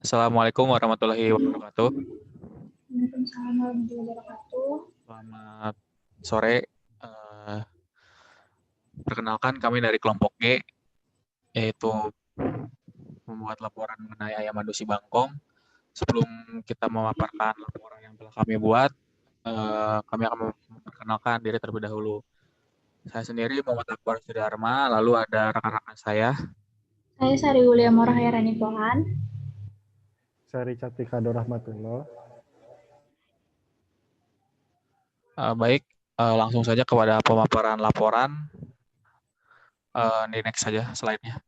Assalamualaikum warahmatullahi wabarakatuh. Waalaikumsalam warahmatullahi wabarakatuh. Selamat sore. Perkenalkan kami dari kelompok G, yaitu membuat laporan mengenai ayam madu si Bangkong. Sebelum kita memaparkan laporan yang telah kami buat, kami akan memperkenalkan diri terlebih dahulu. Saya sendiri Muhammad Akbar Sudarma, lalu ada rekan-rekan saya. Saya Sari Wulia Morahairani Pohan. Saya Richard Pikado Rahmatullah. Baik, langsung saja kepada pemaparan laporan. Di next saja slide-nya.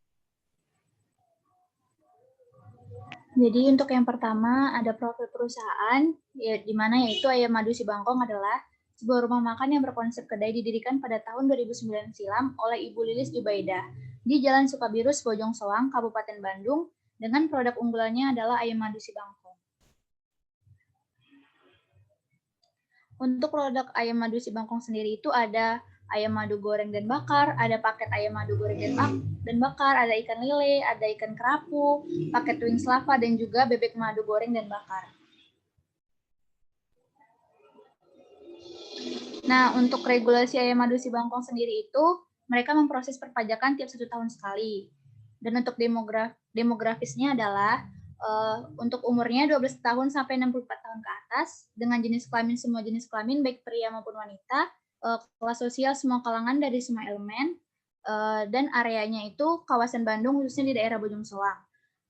Jadi untuk yang pertama ada profil perusahaan, di mana yaitu Ayam Madu Si Bangkong adalah sebuah rumah makan yang berkonsep kedai didirikan pada tahun 2009 silam oleh Ibu Lilis Jubaidah di Jalan Sukabiru, Bojong Soang, Kabupaten Bandung, dengan produk unggulannya adalah Ayam Madu Si Bangkong. Untuk produk Ayam Madu Si Bangkong sendiri itu ada ayam madu goreng dan bakar, ada paket ayam madu goreng dan bakar, ada ikan lele, ada ikan kerapu, paket wings lava, dan juga bebek madu goreng dan bakar. Nah, untuk regulasi ayam madu Si Bangkong sendiri itu, mereka memproses perpajakan tiap 1 tahun sekali. Dan untuk demografisnya adalah untuk umurnya 12 tahun sampai 64 tahun ke atas, dengan jenis kelamin semua jenis kelamin, baik pria maupun wanita, kelas sosial semua kalangan dari semua elemen, dan areanya itu kawasan Bandung khususnya di daerah Bojong Soang.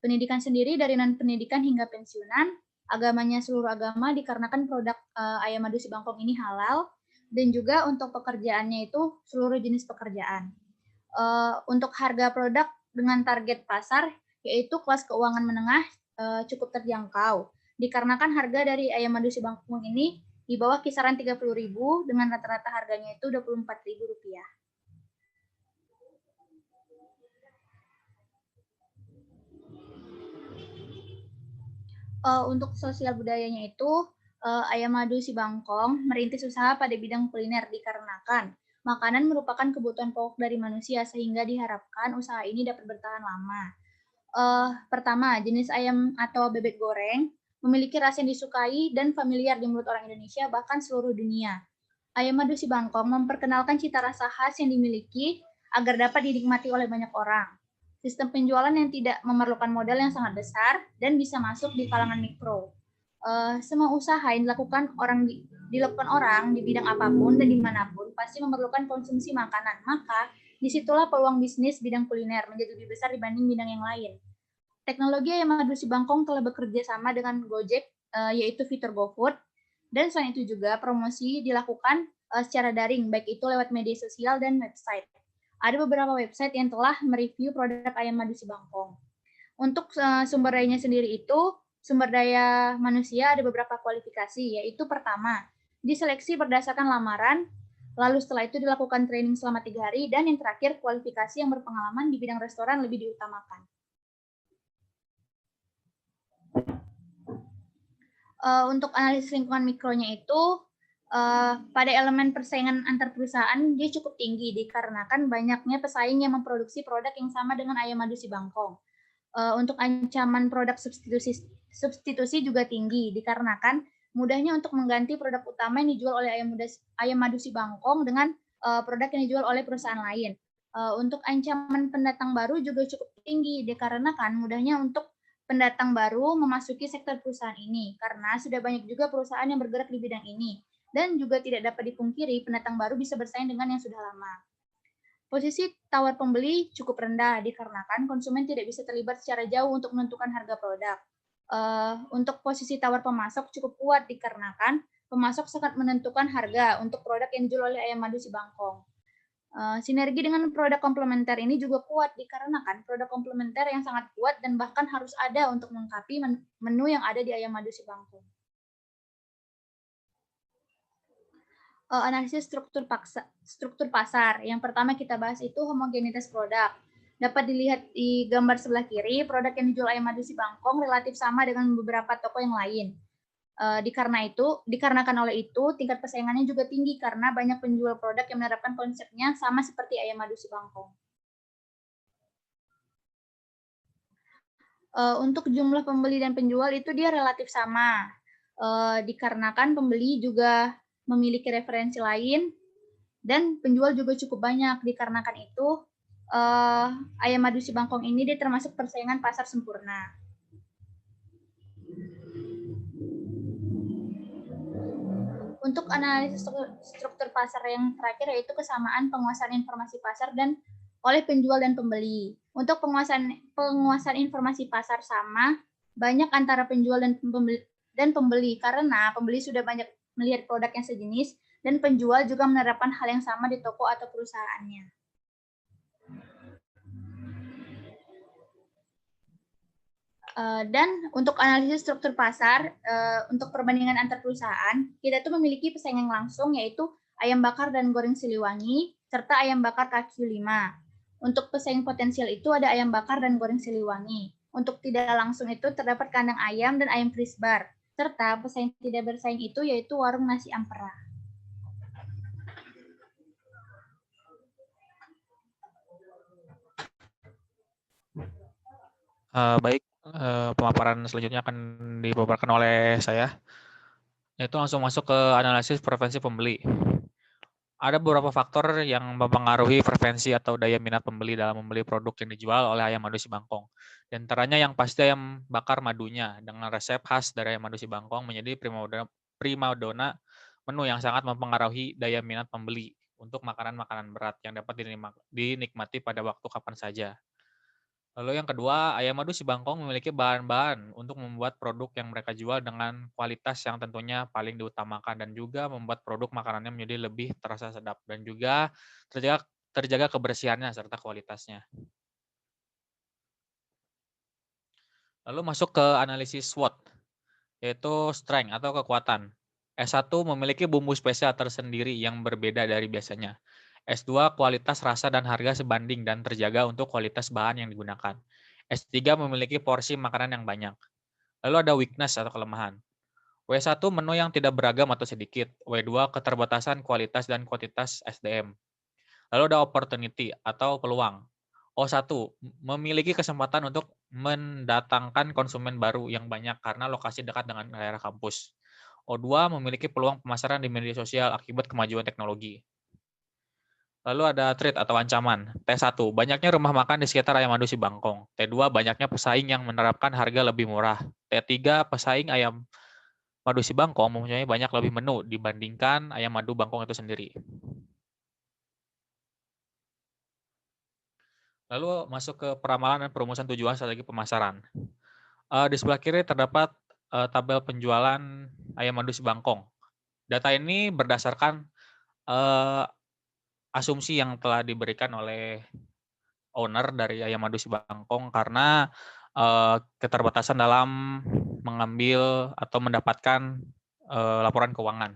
Pendidikan sendiri dari non-pendidikan hingga pensiunan, agamanya seluruh agama dikarenakan produk ayam madu Si Bangkong ini halal, dan juga untuk pekerjaannya itu seluruh jenis pekerjaan. Untuk harga produk dengan target pasar yaitu kelas keuangan menengah cukup terjangkau, dikarenakan harga dari ayam madu Si Bangkong ini di bawah kisaran 30.000 dengan rata-rata harganya itu Rp24.000. Untuk sosial budayanya itu, Ayam Madu Si Bangkong merintis usaha pada bidang kuliner dikarenakan makanan merupakan kebutuhan pokok dari manusia sehingga diharapkan usaha ini dapat bertahan lama. Pertama, jenis ayam atau bebek goreng memiliki rasa yang disukai dan familiar di mulut orang Indonesia bahkan seluruh dunia. Ayam Madu Si Bangkong memperkenalkan cita rasa khas yang dimiliki agar dapat dinikmati oleh banyak orang. Sistem penjualan yang tidak memerlukan modal yang sangat besar dan bisa masuk di kalangan mikro. Semua usaha yang dilakukan orang di bidang apapun dan dimanapun pasti memerlukan konsumsi makanan. Maka disitulah peluang bisnis bidang kuliner menjadi lebih besar dibanding bidang yang lain. Teknologi Ayam Madu Si Bangkong telah bekerja sama dengan Gojek, yaitu fitur GoFood, dan selain itu juga promosi dilakukan secara daring, baik itu lewat media sosial dan website. Ada beberapa website yang telah mereview produk Ayam Madu Si Bangkong. Untuk sumber dayanya sendiri itu, sumber daya manusia ada beberapa kualifikasi, yaitu pertama, diseleksi berdasarkan lamaran, lalu setelah itu dilakukan training selama 3 hari, dan yang terakhir kualifikasi yang berpengalaman di bidang restoran lebih diutamakan. Untuk analisis lingkungan mikronya itu, pada elemen persaingan antar perusahaan dia cukup tinggi dikarenakan banyaknya pesaing yang memproduksi produk yang sama dengan Ayam Madu Si Bangkong. Untuk ancaman produk substitusi juga tinggi dikarenakan mudahnya untuk mengganti produk utama yang dijual oleh Ayam Madu Si Bangkong dengan produk yang dijual oleh perusahaan lain. Untuk ancaman pendatang baru juga cukup tinggi dikarenakan mudahnya untuk pendatang baru memasuki sektor perusahaan ini karena sudah banyak juga perusahaan yang bergerak di bidang ini. Dan juga tidak dapat dipungkiri pendatang baru bisa bersaing dengan yang sudah lama. Posisi tawar pembeli cukup rendah dikarenakan konsumen tidak bisa terlibat secara jauh untuk menentukan harga produk. Untuk posisi tawar pemasok cukup kuat dikarenakan pemasok sangat menentukan harga untuk produk yang dijual oleh Ayam Madu Si Bangkong. Sinergi dengan produk komplementer ini juga kuat dikarenakan produk komplementer yang sangat kuat dan bahkan harus ada untuk melengkapi menu yang ada di Ayam Madu Si Bangkong. Analisis struktur pasar. Yang pertama kita bahas itu homogenitas produk. Dapat dilihat di gambar sebelah kiri, produk yang dijual Ayam Madu Si Bangkong relatif sama dengan beberapa toko yang lain. Dikarenakan oleh itu, tingkat persaingannya juga tinggi karena banyak penjual produk yang menerapkan konsepnya sama seperti Ayam Madu Si Bangkong. Untuk jumlah pembeli dan penjual itu dia relatif sama, dikarenakan pembeli juga memiliki referensi lain dan penjual juga cukup banyak. Dikarenakan itu, ayam madu si Bangkong ini dia termasuk persaingan pasar sempurna. Untuk analisis struktur pasar yang terakhir yaitu kesamaan penguasaan informasi pasar dan oleh penjual dan pembeli. Untuk penguasaan informasi pasar sama banyak antara penjual dan pembeli karena pembeli sudah banyak melihat produk yang sejenis dan penjual juga menerapkan hal yang sama di toko atau perusahaannya. Dan untuk analisis struktur pasar, untuk perbandingan antar perusahaan, kita tuh memiliki pesaing yang langsung yaitu ayam bakar dan goreng Siliwangi, serta ayam bakar kaki 5. Untuk pesaing potensial itu ada ayam bakar dan goreng Siliwangi. Untuk tidak langsung itu terdapat kandang ayam dan ayam Krisbar, serta pesaing tidak bersaing itu yaitu warung nasi Ampera. Baik, pemaparan selanjutnya akan dipaparkan oleh saya, yaitu langsung masuk ke analisis preferensi pembeli. Ada beberapa faktor yang mempengaruhi preferensi atau daya minat pembeli dalam membeli produk yang dijual oleh ayam madu si Bangkong. Di antaranya yang pasti ayam bakar madunya dengan resep khas dari ayam madu si Bangkong menjadi primadona menu yang sangat mempengaruhi daya minat pembeli untuk makanan-makanan berat yang dapat dinikmati pada waktu kapan saja. Lalu yang kedua, ayam madu si Bangkong memiliki bahan-bahan untuk membuat produk yang mereka jual dengan kualitas yang tentunya paling diutamakan dan juga membuat produk makanannya menjadi lebih terasa sedap dan juga terjaga kebersihannya serta kualitasnya. Lalu masuk ke analisis SWOT, yaitu strength atau kekuatan. S1 memiliki bumbu spesial tersendiri yang berbeda dari biasanya. S2 kualitas rasa dan harga sebanding dan terjaga untuk kualitas bahan yang digunakan. S3 memiliki porsi makanan yang banyak. Lalu ada weakness atau kelemahan. W1 menu yang tidak beragam atau sedikit. W2 keterbatasan kualitas dan kuantitas SDM. Lalu ada opportunity atau peluang. O1 memiliki kesempatan untuk mendatangkan konsumen baru yang banyak karena lokasi dekat dengan daerah kampus. O2 memiliki peluang pemasaran di media sosial akibat kemajuan teknologi. Lalu ada threat atau ancaman. T1, banyaknya rumah makan di sekitar ayam madu si Bangkong. T2, banyaknya pesaing yang menerapkan harga lebih murah. T3, pesaing ayam madu si Bangkong mempunyai banyak lebih menu dibandingkan ayam madu Bangkong itu sendiri. Lalu masuk ke peramalan dan perumusan tujuan strategi pemasaran. Di sebelah kiri terdapat tabel penjualan ayam madu si Bangkong. Data ini berdasarkan asumsi yang telah diberikan oleh owner dari ayam madu si Bangkong karena keterbatasan dalam mengambil atau mendapatkan laporan keuangan.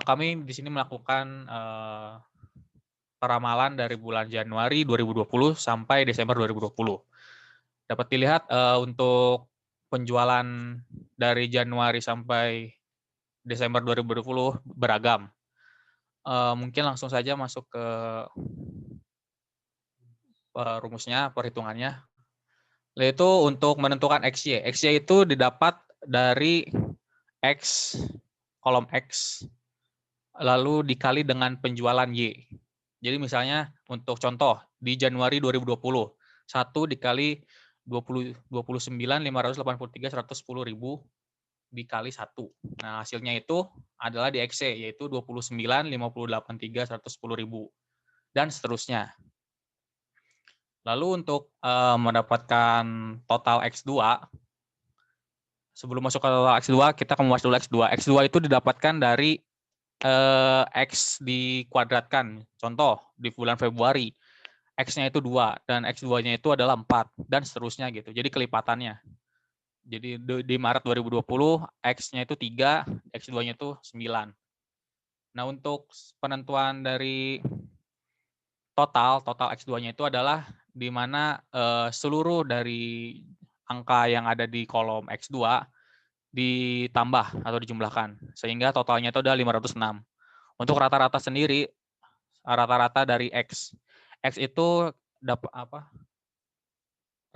Kami di sini melakukan peramalan dari bulan Januari 2020 sampai Desember 2020. Dapat dilihat untuk penjualan dari Januari sampai Desember 2020 beragam. Mungkin langsung saja masuk ke rumusnya, perhitungannya. Yaitu untuk menentukan XY. XY itu didapat dari X, kolom X, lalu dikali dengan penjualan Y. Jadi misalnya untuk contoh, di Januari 2020, 1 dikali 29.583.110.000 dikali 1. Nah, hasilnya itu adalah di XY, yaitu 29.583.110.000. Dan seterusnya. Lalu untuk mendapatkan total X2, sebelum masuk ke total X2, kita akan membahas dulu X2. X2 itu didapatkan dari X dikuadratkan. Contoh, di bulan Februari, X-nya itu 2, dan X2-nya itu adalah 4, dan seterusnya gitu. Jadi kelipatannya. Jadi di Maret 2020, X-nya itu 3, X2-nya itu 9. Nah, untuk penentuan dari total X2-nya itu adalah di mana seluruh dari angka yang ada di kolom X2 ditambah atau dijumlahkan. Sehingga totalnya itu adalah 506. Untuk rata-rata sendiri, rata-rata dari X. X itu dapat apa?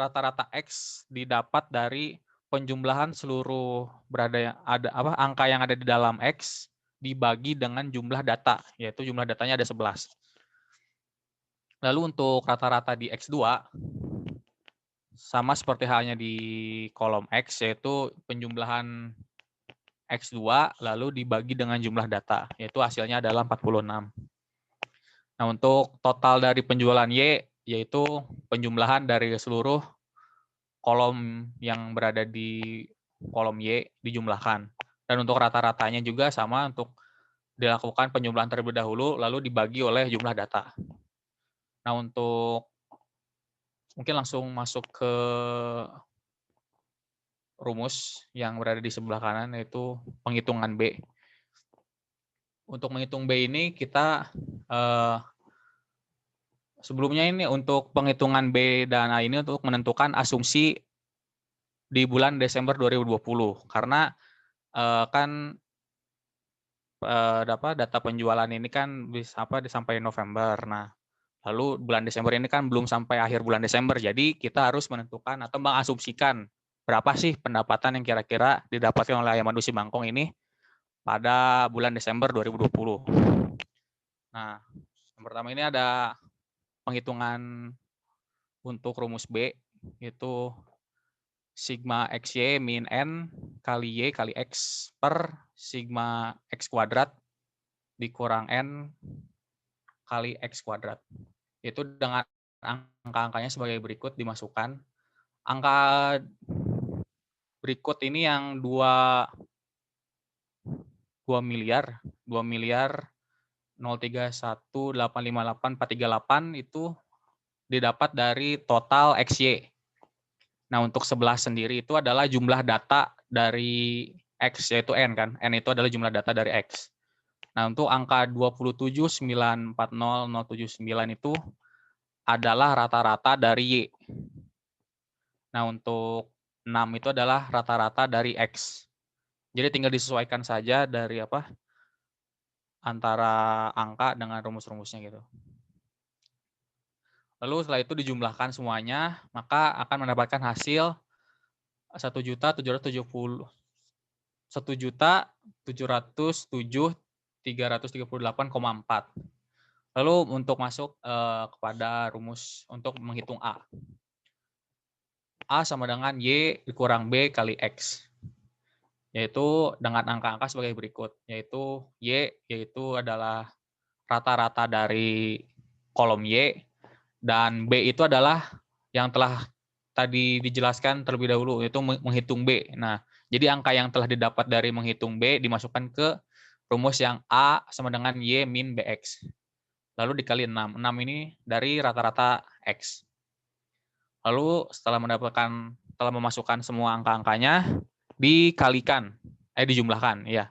rata-rata X didapat dari penjumlahan seluruh angka yang ada di dalam X dibagi dengan jumlah data, yaitu jumlah datanya ada 11. Lalu untuk rata-rata di X2, sama seperti halnya di kolom X, yaitu penjumlahan X2 lalu dibagi dengan jumlah data, yaitu hasilnya adalah 46. Nah, untuk total dari penjualan Y, yaitu penjumlahan dari seluruh kolom yang berada di kolom Y dijumlahkan. Dan untuk rata-ratanya juga sama, untuk dilakukan penjumlahan terlebih dahulu, lalu dibagi oleh jumlah data. Nah, untuk mungkin langsung masuk ke rumus yang berada di sebelah kanan, yaitu penghitungan B. Untuk menghitung B ini kita sebelumnya ini untuk penghitungan B dan A ini untuk menentukan asumsi di bulan Desember 2020. Karena kan data penjualan ini kan bisa sampai November. Nah, lalu bulan Desember ini kan belum sampai akhir bulan Desember. Jadi kita harus menentukan atau mengasumsikan berapa sih pendapatan yang kira-kira didapatkan oleh Ayam Madu Si Bangkong ini pada bulan Desember 2020. Nah, yang pertama ini ada penghitungan untuk rumus B, yaitu sigma XY min N kali Y kali X per sigma X kuadrat dikurang N kali X kuadrat. Itu dengan angka-angkanya sebagai berikut dimasukkan. Angka berikut ini yang 2 miliar 031858438 itu didapat dari total XY. Nah, untuk 11 sendiri itu adalah jumlah data dari X, yaitu N kan. N itu adalah jumlah data dari X. Nah, untuk angka 2794079 itu adalah rata-rata dari Y. Nah, untuk 6 itu adalah rata-rata dari X. Jadi tinggal disesuaikan saja dari antara angka dengan rumus-rumusnya gitu. Lalu setelah itu dijumlahkan semuanya, maka akan mendapatkan hasil 1.707.338,4. Lalu untuk masuk kepada rumus untuk menghitung A. A sama dengan Y dikurang B kali X. Yaitu dengan angka-angka sebagai berikut. Yaitu Y yaitu adalah rata-rata dari kolom Y. Dan B itu adalah yang telah tadi dijelaskan terlebih dahulu, yaitu menghitung B. Nah, jadi angka yang telah didapat dari menghitung B dimasukkan ke rumus yang A sama dengan Y min BX. Lalu dikali 6. 6 ini dari rata-rata X. Lalu setelah memasukkan semua angka-angkanya, dijumlahkan. Ya.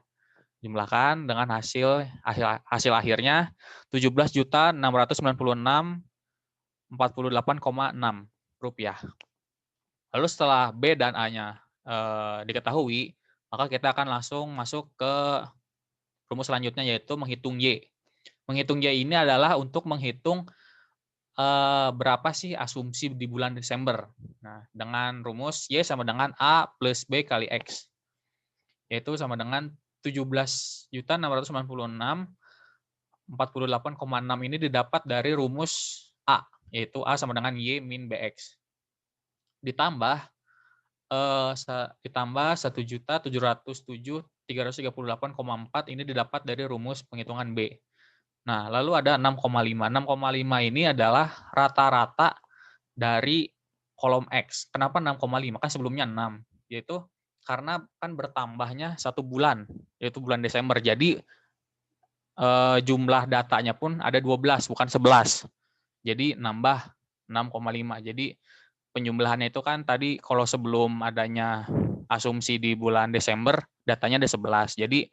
Jumlahkan dengan hasil akhirnya 17.696.48,6 rupiah. Lalu setelah B dan A-nya diketahui, maka kita akan langsung masuk ke rumus selanjutnya, yaitu menghitung Y. Menghitung Y ini adalah untuk menghitung berapa sih asumsi di bulan Desember. Nah, dengan rumus Y sama dengan A plus B kali X. Yaitu sama dengan 17.696.48,6 ini didapat dari rumus A, yaitu A sama dengan Y min BX. Ditambah 1.707.338,4 ini didapat dari rumus penghitungan B. Nah, lalu ada 6,5. 6,5 ini adalah rata-rata dari kolom X. Kenapa 6,5? Kan sebelumnya 6. Yaitu karena kan bertambahnya 1 bulan, yaitu bulan Desember. Jadi jumlah datanya pun ada 12, bukan 11. Jadi nambah 6,5. Jadi penjumlahannya itu kan tadi kalau sebelum adanya asumsi di bulan Desember, datanya ada 11. Jadi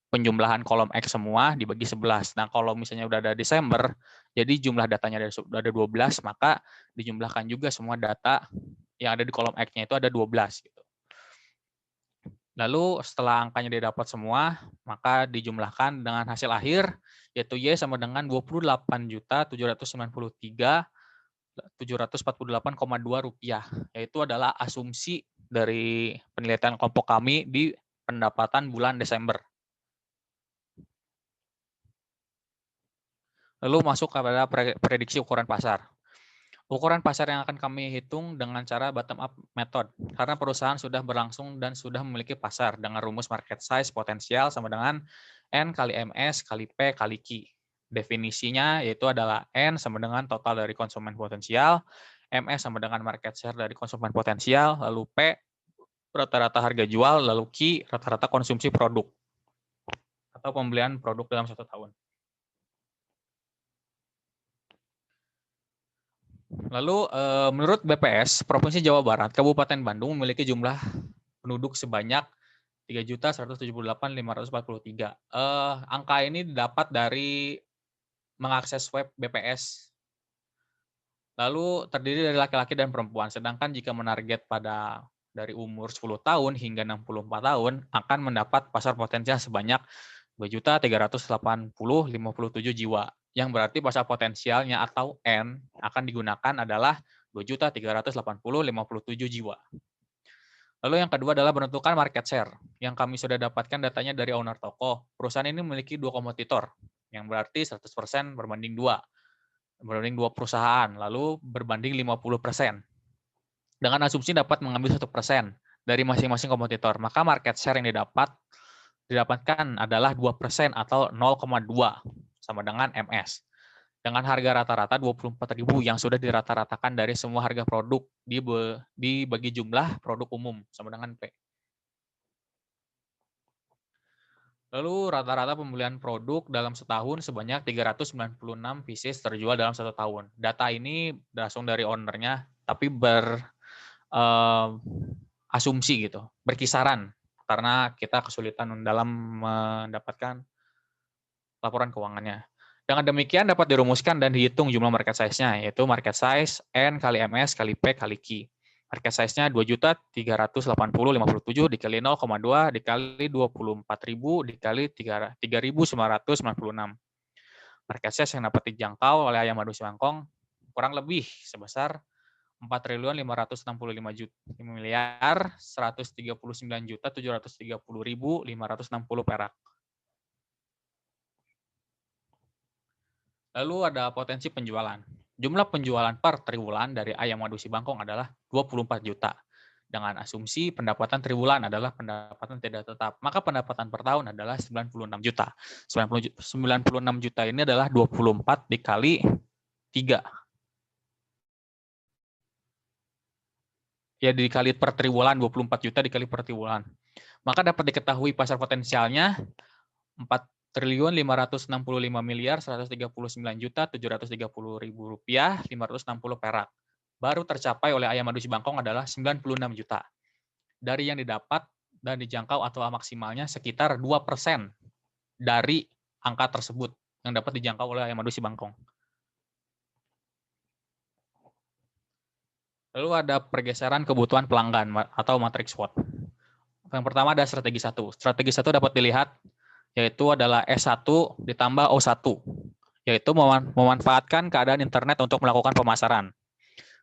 penjumlahan kolom X semua dibagi 11. Nah, kalau misalnya udah ada Desember, jadi jumlah datanya udah ada 12, maka dijumlahkan juga semua data yang ada di kolom X-nya itu ada 12. Gitu. Lalu setelah angkanya didapat semua, maka dijumlahkan dengan hasil akhir, yaitu Y sama dengan 28.793.000 Rp748,2, yaitu adalah asumsi dari penelitian kelompok kami di pendapatan bulan Desember. Lalu masuk kepada prediksi ukuran pasar. Ukuran pasar yang akan kami hitung dengan cara bottom up method, karena perusahaan sudah berlangsung dan sudah memiliki pasar dengan rumus market size potensial sama dengan N kali MS kali P kali Q. Definisinya yaitu adalah N sama dengan total dari konsumen potensial, MS sama dengan market share dari konsumen potensial, lalu P rata-rata harga jual, lalu Q rata-rata konsumsi produk atau pembelian produk dalam 1 tahun. Lalu menurut BPS Provinsi Jawa Barat, Kabupaten Bandung memiliki jumlah penduduk sebanyak 3.178.543. Angka ini didapat dari mengakses web BPS. Lalu terdiri dari laki-laki dan perempuan, sedangkan jika menarget pada dari umur 10 tahun hingga 64 tahun akan mendapat pasar potensial sebanyak 2.380.057 jiwa. Yang berarti pasar potensialnya atau N akan digunakan adalah 2.380.057 jiwa. Lalu yang kedua adalah menentukan market share. Yang kami sudah dapatkan datanya dari owner toko. Perusahaan ini memiliki 2 kompetitor, yang berarti 100% berbanding 2. Berbanding 2 perusahaan, lalu berbanding 50%. Dengan asumsi dapat mengambil 1% dari masing-masing kompetitor, maka market share yang didapatkan adalah 2% atau 0,2 sama dengan MS. Dengan harga rata-rata 24.000 yang sudah dirata-ratakan dari semua harga produk dibagi jumlah produk umum sama dengan P. Lalu rata-rata pembelian produk dalam setahun sebanyak 396 pieces terjual dalam 1 tahun. Data ini langsung dari ownernya, tapi asumsi gitu, berkisaran karena kita kesulitan dalam mendapatkan laporan keuangannya. Dengan demikian dapat dirumuskan dan dihitung jumlah market size-nya, yaitu market size N kali MS kali P kali Q. Market size-nya 2.380.057 dikali 0,2 dikali 24.000 dikali 3.996. Market size yang dapat dijangkau oleh Ayam Madu Si Bangkong kurang lebih sebesar 4.565.139.730.560 perak. Lalu ada potensi penjualan. Jumlah penjualan per triwulan dari Ayam Madu Si Bangkong adalah 24 juta. Dengan asumsi pendapatan triwulan adalah pendapatan tidak tetap. Maka pendapatan per tahun adalah 96 juta. 96 juta ini adalah 24 dikali 3. Ya, dikali per triwulan, 24 juta dikali per triwulan. Maka dapat diketahui pasar potensialnya 4.155.139.730.000 rupiah, 560 perak. Baru tercapai oleh Ayam Madu Si Bangkong adalah 96 juta. Dari yang didapat dan dijangkau atau maksimalnya sekitar 2% dari angka tersebut yang dapat dijangkau oleh Ayam Madu Si Bangkong. Lalu ada pergeseran kebutuhan pelanggan atau matrix SWOT. Yang pertama ada strategi 1. Strategi 1 dapat dilihat yaitu adalah S1 ditambah O1, yaitu memanfaatkan keadaan internet untuk melakukan pemasaran.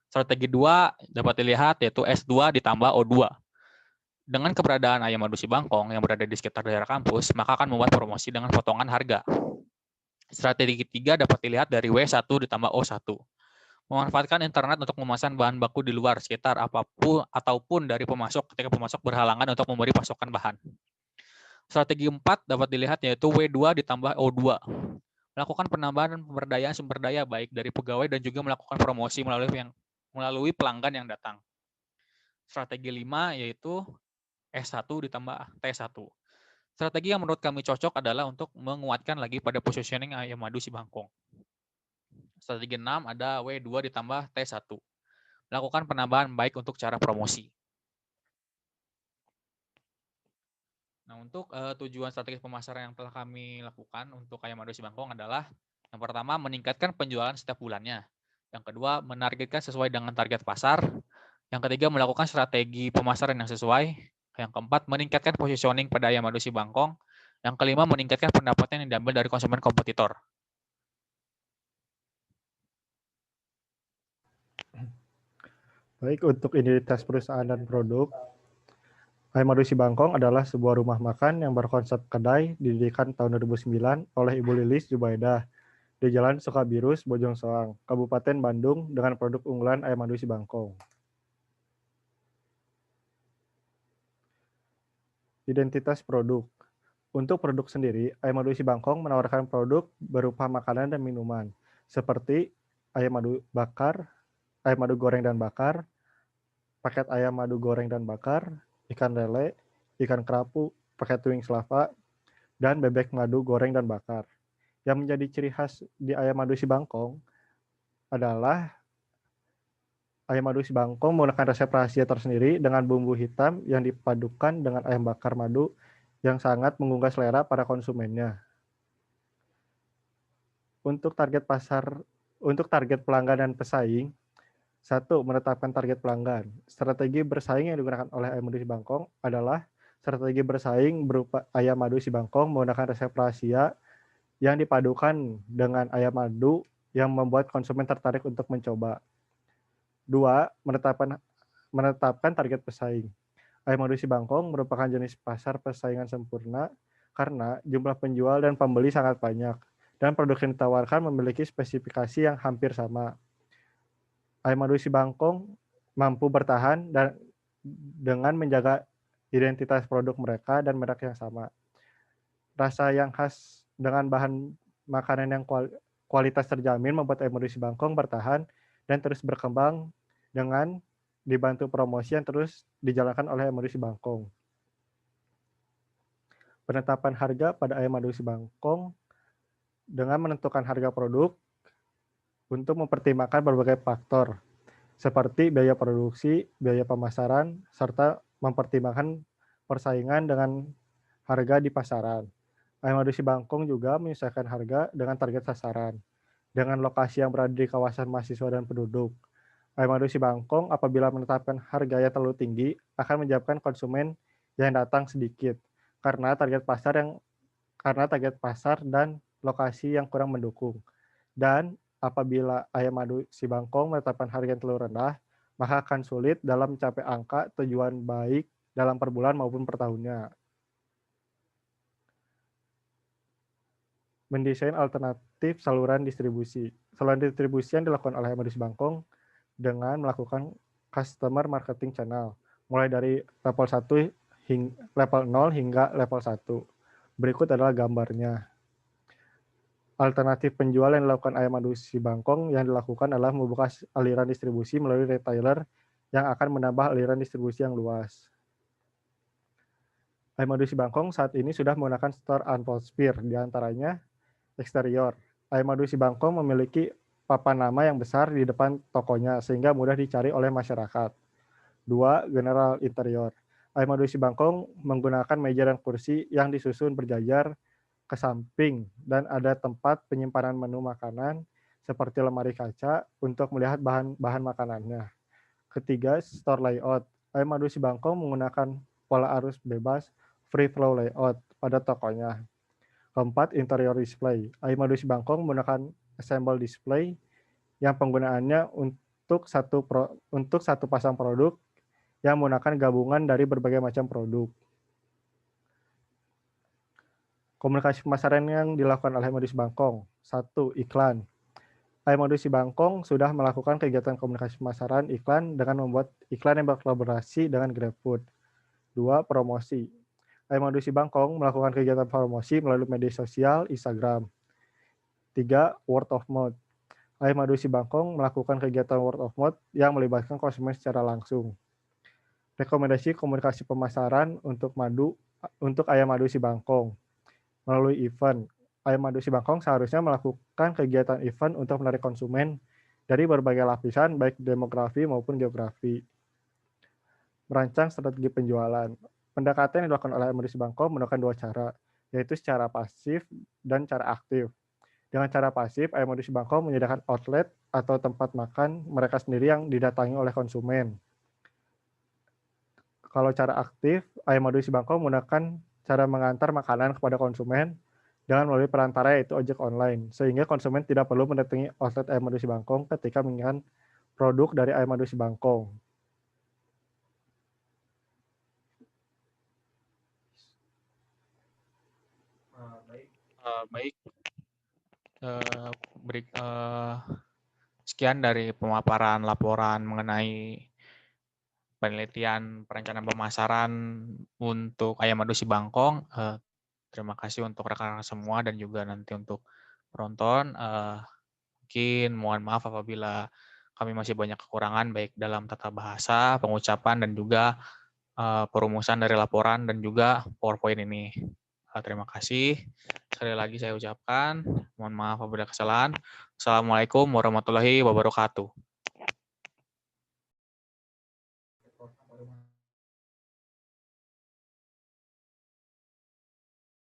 Strategi 2 dapat dilihat yaitu S2 ditambah O2. Dengan keberadaan Ayam Madu Si Bangkong yang berada di sekitar daerah kampus, maka akan membuat promosi dengan potongan harga. Strategi 3 dapat dilihat dari W1 ditambah O1. Memanfaatkan internet untuk memesan bahan baku di luar sekitar apapun ataupun dari pemasok ketika pemasok berhalangan untuk memberi pasokan bahan. Strategi 4 dapat dilihat yaitu W2 ditambah O2. Melakukan penambahan dan pemberdayaan sumber daya baik dari pegawai dan juga melakukan promosi melalui pelanggan yang datang. Strategi 5 yaitu S1 ditambah T1. Strategi yang menurut kami cocok adalah untuk menguatkan lagi pada positioning Ayam Madu Si Bangkong. Strategi 6 ada W2 ditambah T1. Melakukan penambahan baik untuk cara promosi. Nah, untuk tujuan strategi pemasaran yang telah kami lakukan untuk Ayam Madu Si Bangkong adalah yang pertama meningkatkan penjualan setiap bulannya. Yang kedua menargetkan sesuai dengan target pasar. Yang ketiga melakukan strategi pemasaran yang sesuai. Yang keempat meningkatkan positioning pada Ayam Madu Si Bangkong. Yang kelima meningkatkan pendapatan yang diambil dari konsumen kompetitor. Baik, untuk identitas perusahaan dan produk, Ayam Madu Si Bangkong adalah sebuah rumah makan yang berkonsep kedai didirikan tahun 2009 oleh Ibu Lilis Jubaidah di Jalan Sukabirus, Bojong Soang, Kabupaten Bandung dengan produk unggulan Ayam Madu Si Bangkong. Identitas produk. Untuk produk sendiri, Ayam Madu Si Bangkong menawarkan produk berupa makanan dan minuman, seperti ayam madu bakar, ayam madu goreng dan bakar, paket ayam madu goreng dan bakar, ikan lele, ikan kerapu, paket wings lava, dan bebek madu goreng dan bakar. Yang menjadi ciri khas di Ayam Madu Si Bangkong adalah Ayam Madu Si Bangkong menggunakan resep rahasia tersendiri dengan bumbu hitam yang dipadukan dengan ayam bakar madu yang sangat menggugah selera para konsumennya. Untuk target pelanggan dan pesaing, satu, menetapkan target pelanggan. Strategi bersaing yang digunakan oleh Ayam Madu Si Bangkong adalah strategi bersaing berupa Ayam Madu Si Bangkong menggunakan resep rahasia yang dipadukan dengan ayam madu yang membuat konsumen tertarik untuk mencoba. Dua, menetapkan target pesaing. Ayam Madu Si Bangkong merupakan jenis pasar persaingan sempurna karena jumlah penjual dan pembeli sangat banyak, dan produk yang ditawarkan memiliki spesifikasi yang hampir sama. Ayam Madu Si Bangkong mampu bertahan dan dengan menjaga identitas produk mereka dan merek yang sama. Rasa yang khas dengan bahan makanan yang kualitas terjamin membuat Ayam Madu Si Bangkong bertahan dan terus berkembang dengan dibantu promosi yang terus dijalankan oleh Ayam Madu Si Bangkong. Penetapan harga pada Ayam Madu Si Bangkong dengan menentukan harga produk untuk mempertimbangkan berbagai faktor seperti biaya produksi, biaya pemasaran, serta mempertimbangkan persaingan dengan harga di pasaran. Ayam Madu Si Bangkong juga menyesuaikan harga dengan target sasaran, dengan lokasi yang berada di kawasan mahasiswa dan penduduk. Ayam Madu Si Bangkong apabila menetapkan harga yang terlalu tinggi akan menyebabkan konsumen yang datang sedikit karena target pasar dan lokasi yang kurang mendukung. Dan apabila Ayam Madu Si Bangkong menetapkan harga yang terlalu rendah, maka akan sulit dalam mencapai angka tujuan baik dalam per bulan maupun per tahunnya. Mendesain alternatif saluran distribusi. Saluran distribusi yang dilakukan oleh Ayam Madu Si Bangkong dengan melakukan customer marketing channel, mulai dari level 1 level 0 hingga level 1. Berikut adalah gambarnya. Alternatif penjual yang dilakukan Ayam Madu Si Bangkong yang dilakukan adalah membuka aliran distribusi melalui retailer yang akan menambah aliran distribusi yang luas. Ayam Madu Si Bangkong saat ini sudah menggunakan store atmosphere, diantaranya eksterior. Ayam Madu Si Bangkong memiliki papan nama yang besar di depan tokonya sehingga mudah dicari oleh masyarakat. 2. General interior. Ayam Madu Si Bangkong menggunakan meja dan kursi yang disusun berjajar ke samping dan ada tempat penyimpanan menu makanan seperti lemari kaca untuk melihat bahan-bahan makanannya. Ketiga, store layout. Ayam Madu Si Bangkong menggunakan pola arus bebas free flow layout pada tokonya. Keempat, interior display. Ayam Madu Si Bangkong menggunakan assemble display yang penggunaannya untuk satu pasang produk yang menggunakan gabungan dari berbagai macam produk. Komunikasi pemasaran yang dilakukan oleh Ayam Madu Si Bangkong. 1. Iklan. Ayam Madu Si Bangkong sudah melakukan kegiatan komunikasi pemasaran iklan dengan membuat iklan yang berkolaborasi dengan GrabFood. 2. Promosi. Ayam Madu Si Bangkong melakukan kegiatan promosi melalui media sosial Instagram. 3. Word of mouth. Ayam Madu Si Bangkong melakukan kegiatan word of mouth yang melibatkan konsumen secara langsung. Rekomendasi komunikasi pemasaran untuk Ayam Madu Si Bangkong. Melalui event, Ayam Madu Si Bangkong seharusnya melakukan kegiatan event untuk menarik konsumen dari berbagai lapisan, baik demografi maupun geografi. Merancang strategi penjualan. Pendekatan yang dilakukan oleh Ayam Madu Si Bangkong menggunakan dua cara, yaitu secara pasif dan cara aktif. Dengan cara pasif, Ayam Madu Si Bangkong menyediakan outlet atau tempat makan mereka sendiri yang didatangi oleh konsumen. Kalau cara aktif, Ayam Madu Si Bangkong menggunakan cara mengantar makanan kepada konsumen dengan melalui perantara yaitu ojek online, sehingga konsumen tidak perlu mendatangi outlet Ayam Madu Si Bangkong ketika menginginkan produk dari Ayam Madu Si Bangkong. Baik, sekian dari pemaparan laporan mengenai penelitian perencanaan pemasaran untuk ayam madu si Bangkong. Terima kasih untuk rekan-rekan semua dan juga nanti untuk penonton. Mungkin mohon maaf apabila kami masih banyak kekurangan baik dalam tata bahasa, pengucapan, dan juga perumusan dari laporan dan juga PowerPoint ini. Terima kasih. Sekali lagi saya ucapkan, mohon maaf apabila kesalahan. Assalamualaikum warahmatullahi wabarakatuh.